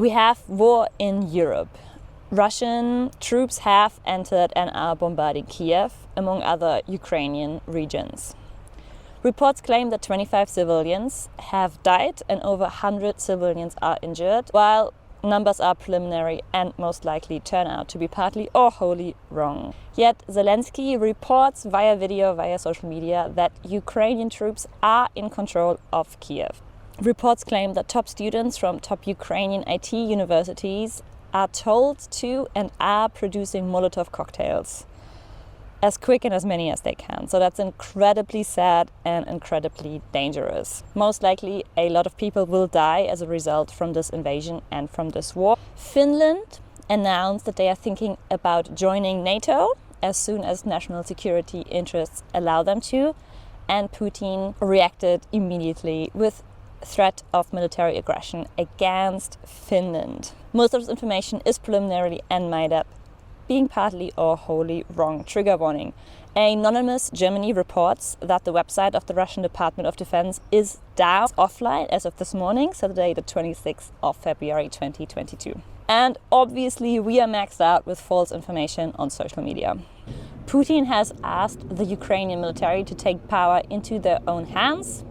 We have war in Europe. Russian troops have entered and are bombarding Kiev, among other Ukrainian regions. Reports claim that 25 civilians have died and over 100 civilians are injured, while numbers are preliminary and most likely turn out to be partly or wholly wrong. Yet Zelensky reports via video, via social media, that Ukrainian troops are in control of Kiev. Reports claim that top students from top Ukrainian IT universities are told to and are producing Molotov cocktails as quick and as many as they can. So that's incredibly sad and incredibly dangerous. Most likely a lot of people will die as a result from this invasion and from this war. Finland announced that they are thinking about joining NATO as soon as national security interests allow them to, and Putin reacted immediately with threat of military aggression against Finland. Most of this information is preliminary and made up, being partly or wholly wrong. Trigger warning. Anonymous Germany reports that the website of the Russian Department of Defense is down offline as of this morning, Saturday the 26th of February 2022. And obviously we are maxed out with false information on social media. Putin has asked the Ukrainian military to take power into their own hands,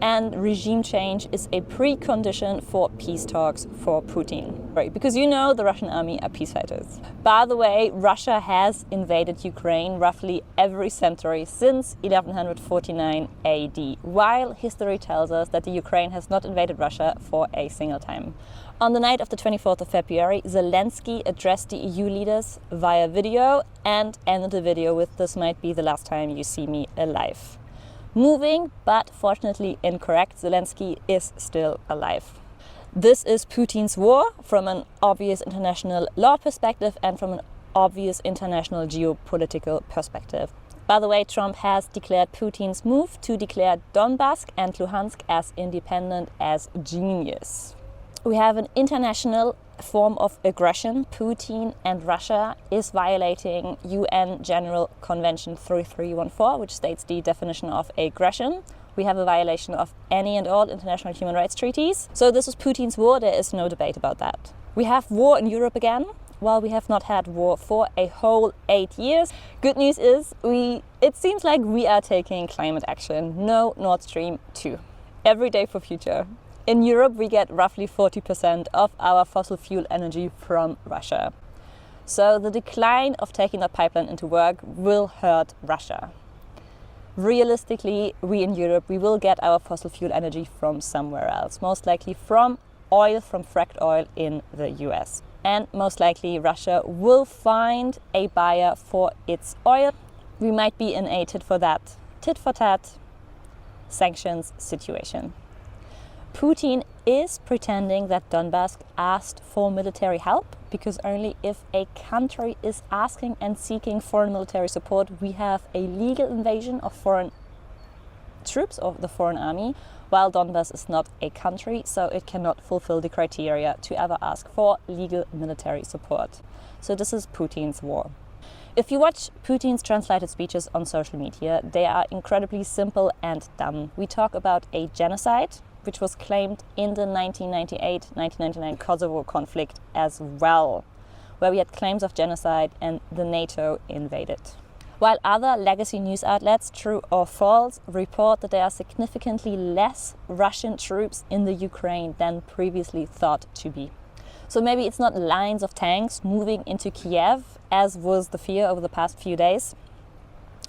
and regime change is a precondition for peace talks for Putin. Right, because you know the Russian army are peace fighters. By the way, Russia has invaded Ukraine roughly every century since 1149 AD, while history tells us that the Ukraine has not invaded Russia for a single time. On the night of the 24th of February, Zelensky addressed the EU leaders via video and ended the video with "This might be the last time you see me alive." Moving, but fortunately incorrect, Zelensky is still alive. This is Putin's war from an obvious international law perspective and from an obvious international geopolitical perspective. By the way, Trump has declared Putin's move to declare Donbass and Luhansk as independent as genius. We have an international form of aggression. Putin and Russia is violating UN General Convention 3314, which states the definition of aggression. We have a violation of any and all international human rights treaties. So this is Putin's war, there is no debate about that. We have war in Europe again, while we have not had war for a whole 8 years. Good news is, it seems like we are taking climate action. No Nord Stream 2. Every day for future. In Europe, we get roughly 40% of our fossil fuel energy from Russia. So the decline of taking that pipeline into work will hurt Russia. Realistically, we in Europe, we will get our fossil fuel energy from somewhere else. Most likely from oil, from fracked oil in the US. And most likely Russia will find a buyer for its oil. We might be in a tit for tat sanctions situation. Putin is pretending that Donbass asked for military help, because only if a country is asking and seeking foreign military support, we have a legal invasion of foreign troops of the foreign army, while Donbass is not a country, so it cannot fulfill the criteria to ever ask for legal military support. So this is Putin's war. If you watch Putin's translated speeches on social media, they are incredibly simple and dumb. We talk about a genocide, which was claimed in the 1998-1999 Kosovo conflict as well, where we had claims of genocide and the NATO invaded. While other legacy news outlets, true or false, report that there are significantly less Russian troops in the Ukraine than previously thought to be. So maybe it's not lines of tanks moving into Kiev, as was the fear over the past few days,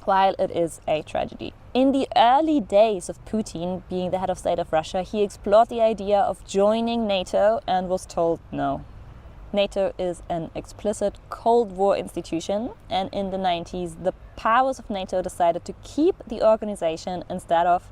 while it is a tragedy. In the early days of Putin being the head of state of Russia, he explored the idea of joining NATO and was told no. NATO is an explicit Cold War institution, and in the 90s, the powers of NATO decided to keep the organization instead of,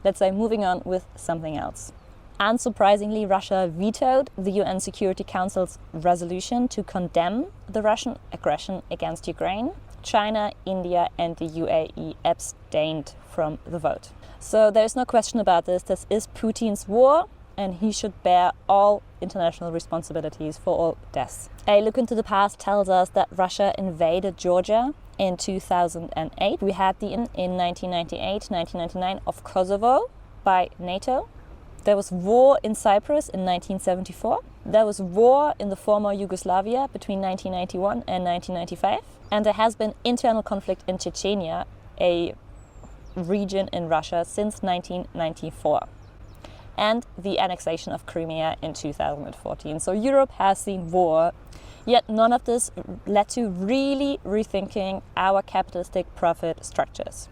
let's say, moving on with something else. Unsurprisingly, Russia vetoed the UN Security Council's resolution to condemn the Russian aggression against Ukraine. China, India and the UAE abstained from the vote. So there is no question about this. This is Putin's war, and he should bear all international responsibilities for all deaths. A look into the past tells us that Russia invaded Georgia in 2008. We had the in 1998, 1999 of Kosovo by NATO. There was war in Cyprus in 1974. There was war in the former Yugoslavia between 1991 and 1995. And there has been internal conflict in Chechnya, a region in Russia, since 1994. And the annexation of Crimea in 2014. So Europe has seen war, yet none of this led to really rethinking our capitalistic profit structures.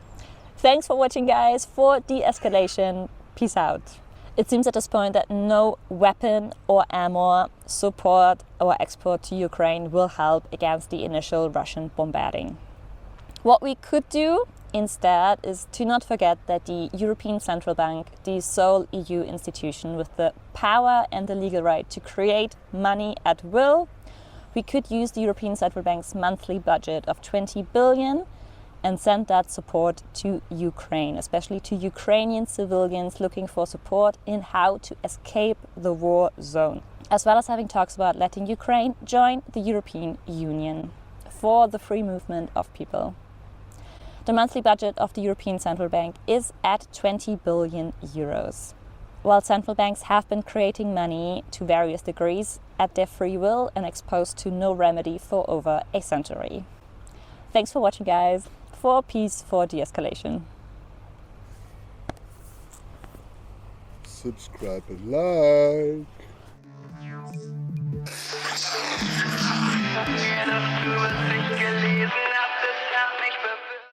Thanks for watching, guys. For de-escalation, peace out. It seems at this point that no weapon or ammo, support or export to Ukraine will help against the initial Russian bombarding. What we could do instead is to not forget that the European Central Bank, the sole EU institution with the power and the legal right to create money at will, we could use the European Central Bank's monthly budget of 20 billion and send that support to Ukraine, especially to Ukrainian civilians looking for support in how to escape the war zone, as well as having talks about letting Ukraine join the European Union for the free movement of people. The monthly budget of the European Central Bank is at 20 billion euros. While central banks have been creating money to various degrees at their free will and exposed to no remedy for over a century. Thanks for watching, guys. For peace, for de-escalation. Subscribe and like.